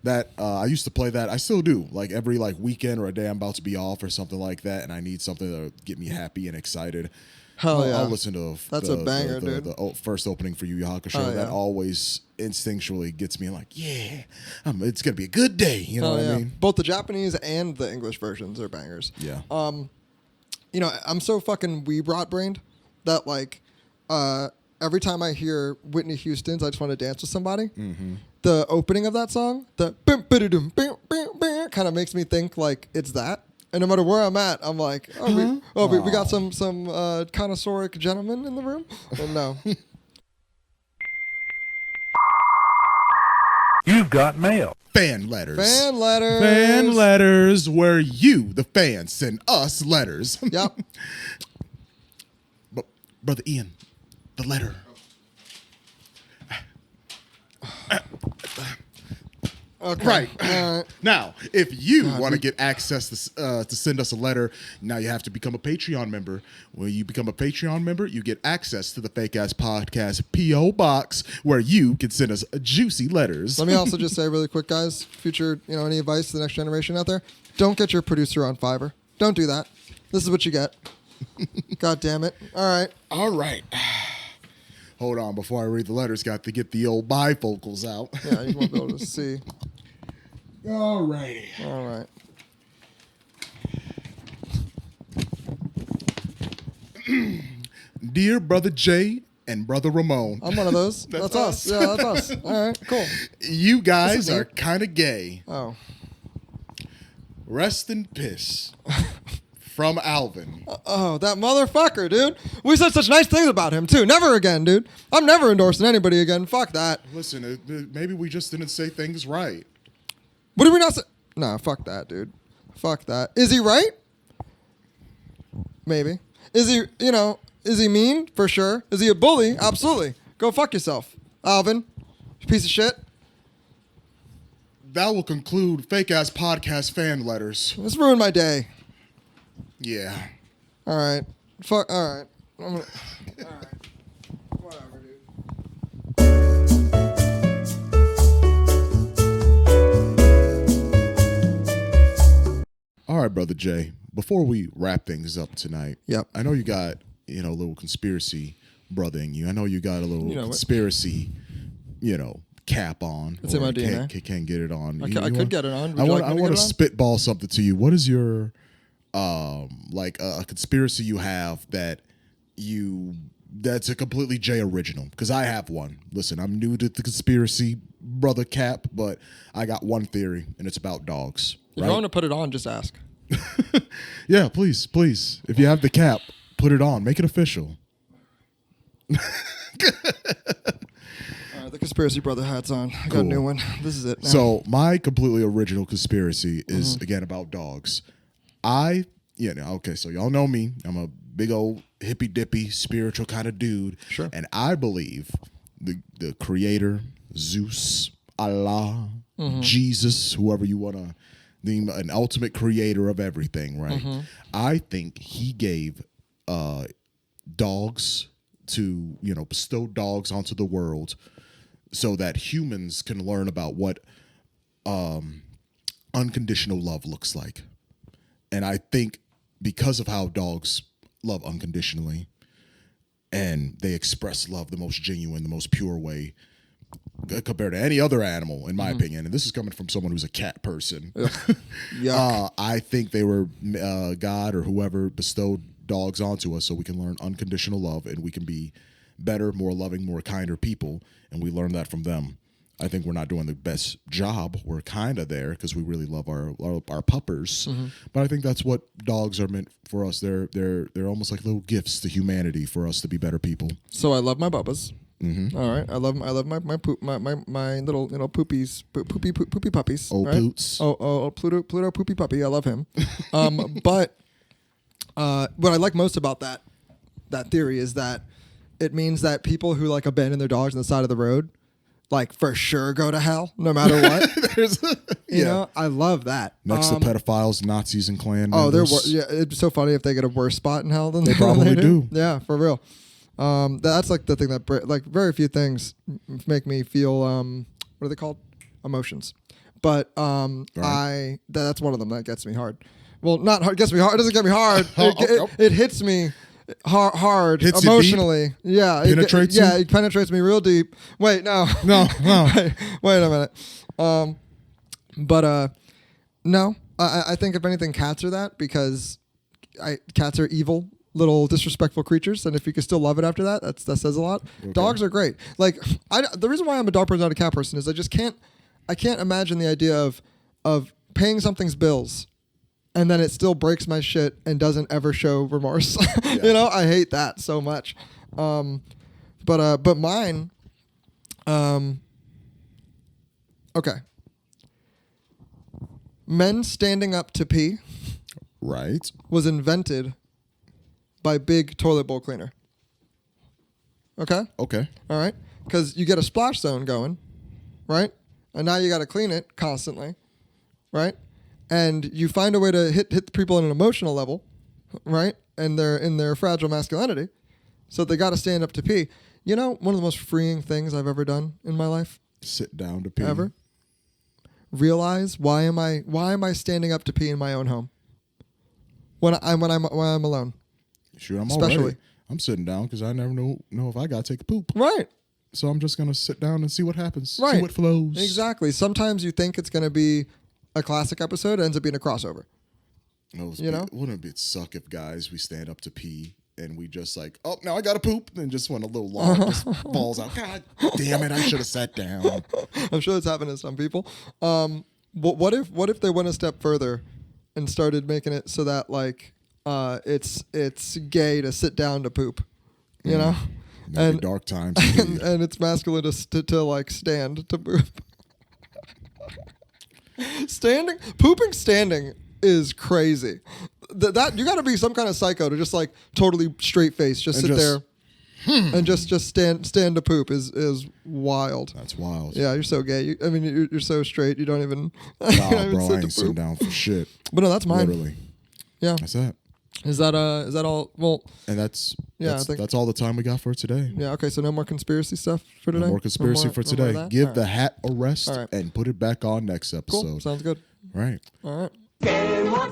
That I used to play that. I still do. Like every like weekend or a day I'm about to be off or something like that, and I need something to get me happy and excited. Hell yeah. I'll listen to That's a banger, dude. The first opening for Yu Yu Hakusho. Hell yeah. That always instinctually gets me like, yeah, it's gonna be a good day. You know what I mean? Both the Japanese and the English versions are bangers. Yeah. You know, I'm so fucking weebrot brained that like every time I hear Whitney Houston's I Just Want to Dance with Somebody, the opening of that song, the kind of makes me think like it's that. And no matter where I'm at, I'm like, we got some connoisseuric gentlemen in the room. And no. You've got mail. Fan letters. Fan letters. Fan letters where you, the fans, send us letters. Yep. But Brother Ian, the letter. Okay. Right. Now, if you want to get access to send us a letter, now you have to become a Patreon member. When you become a Patreon member, you get access to the Fake Ass Podcast P.O. Box where you can send us juicy letters. Let me also just say really quick, guys, future, you know, any advice to the next generation out there? Don't get your producer on Fiverr. Don't do that. This is what you get. God damn it. All right. All right. Hold on, before I read the letters, got to get the old bifocals out. Yeah, you won't be able to see. All righty. All right. Dear Brother Jay and Brother Ramon. I'm one of those. That's us. Yeah, that's us. All right, cool. You guys This is are it. kind of gay. Oh. Rest in piss. From Alvin. Oh, that motherfucker, dude. We said such nice things about him, too. Never again, dude. I'm never endorsing anybody again. Fuck that. Listen, maybe we just didn't say things right. What did we not say? Nah, fuck that, dude. Fuck that. Is he right? Maybe. Is he, you know, is he mean? For sure. Is he a bully? Absolutely. Go fuck yourself, Alvin. You piece of shit. That will conclude Fake Ass Podcast fan letters. This ruined my day. Yeah. All right. Fuck. All right. All right. Whatever, dude. All right, Brother Jay. Before we wrap things up tonight, Yep. I know you got, you know, a little conspiracy brother in you. I know you got a little You know what? conspiracy, you know, cap on. It's in or my DNA. Can't get it on. I could get it on. Would I you want like me to to get it on? spitball something to you. What is your like a conspiracy you have that's a completely Jay original? Because I have one. Listen, I'm new to the conspiracy, Brother Cap, but I got one theory, and it's about dogs. If you want to put it on, just ask. Yeah, please. If you have the cap, put it on. Make it official. The conspiracy brother hat's on. I got a new one. This is it now. So my completely original conspiracy is again about dogs. Okay, so y'all know me. I'm a big old hippy dippy spiritual kind of dude. Sure. And I believe the creator, Zeus, Allah, Jesus, whoever you want to name, an ultimate creator of everything, right? I think he gave dogs to, you know, bestow dogs onto the world so that humans can learn about what unconditional love looks like. And I think because of how dogs love unconditionally and they express love the most genuine, the most pure way compared to any other animal, in my opinion, and this is coming from someone who's a cat person, I think they were God or whoever bestowed dogs onto us so we can learn unconditional love and we can be better, more loving, more kinder people, and we learn that from them. I think we're not doing the best job. We're kind of there because we really love our puppers. But I think that's what dogs are meant for us. They're almost like little gifts to humanity for us to be better people. So I love my bubbas. All right, I love my poop, my little poopy puppies. Oh, right? Poots. Oh, Pluto poopy puppy. I love him. But what I like most about that theory is that it means that people who like abandon their dogs on the side of the road, like for sure go to hell no matter what. You know, I love that. Next to pedophiles, Nazis, and Klan Oh, members. it's so funny if they get a worse spot in hell than They probably do. Yeah, for real. That's like the thing that like very few things make me feel what are they called? Emotions. But Right. that's one of them that gets me hard. Well, not hard. Gets me hard. It doesn't get me hard. It hits me hard Hits you emotionally. Yeah, Penetrates you? Yeah, it penetrates me real deep. Wait, no. Wait a minute. But no. I think if anything, cats are that because cats are evil, little disrespectful creatures, and if you can still love it after that, that says a lot. Okay. Dogs are great. Like the reason why I'm a dog person, not a cat person, is I can't imagine the idea of paying something's bills and then it still breaks my shit and doesn't ever show remorse. Yeah. You know, I hate that so much. But mine, okay. Men standing up to pee, Right. was invented by Big Toilet Bowl Cleaner. Okay? Okay. All right? Because you get a splash zone going, right? And now you got to clean it constantly, right? And you find a way to hit the people on an emotional level, right? And they're in their fragile masculinity, so they got to stand up to pee. You know, one of the most freeing things I've ever done in my life. Sit down to pee. Ever. Realize why am I standing up to pee in my own home? When I'm alone. Sure, I'm Especially. already. I'm sitting down because I never know if I gotta take a poop. Right. So I'm just gonna sit down and see what happens. Right. See what flows. Exactly. Sometimes you think it's gonna be a classic episode, it ends up being a crossover. Wouldn't it suck if guys we stand up to pee and we just like, oh, now I gotta poop, and just when a little log just falls out. God damn it! I should have sat down. I'm sure it's happened to some people. What if they went a step further and started making it so that like it's gay to sit down to poop, you know, and dark times, and it's masculine to like stand to poop. Pooping standing is crazy. That you got to be some kind of psycho to just like totally straight face, just sit there and just stand to poop is wild. That's wild. Yeah, you're so gay. You're so straight. You don't even. Nah, bro, I ain't sitting down for shit. But no, that's mine. Literally. Yeah. That's that. Is that all? Well. And that's all the time we got for today. Yeah. Okay. So no more conspiracy stuff for today. No more conspiracy for today. Give the hat a rest and put it back on next episode. Cool. Sounds good. Right. All right. Game watch.